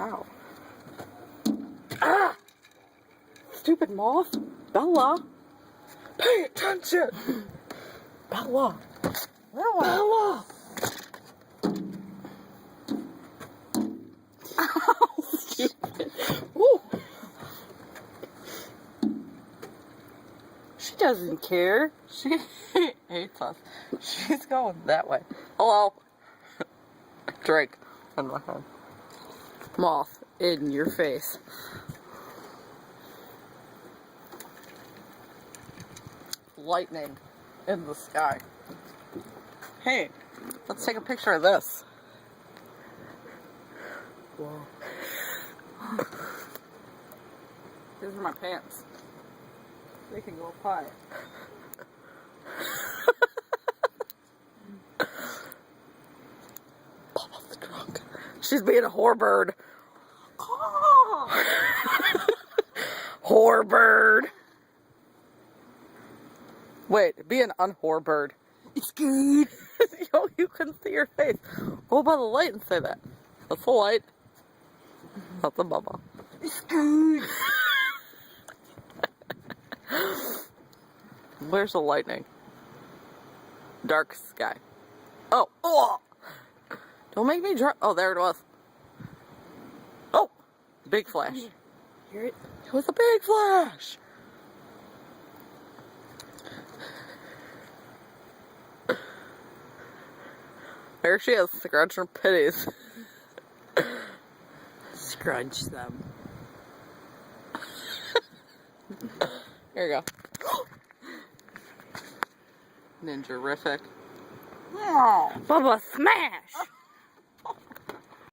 Ow. Ah! Stupid moth. Bella. Pay attention. Bella. Bella. Ow, stupid. Ooh. She doesn't care. She hates us. She's going that way. Hello. Drake on my hand. Moth in your face. Lightning in the sky. Hey, let's take a picture of this. Whoa. These are my pants. They can go up high. Bubba's drunk. She's being a whorebird. Whorebird. Wait, be an unwhorebird. It's good. Yo, you couldn't see your face. Go by the light and say that. That's the light. That's the Bubba. It's good. Where's the lightning? Dark sky. Oh, oh! Don't make me drunk. Oh, there it was. Oh! Big flash. Hear it? It was a big flash! There she is, scratching her pitties. Scrunch them. Here you go. Ninja-rific. Oh, Bubba, smash!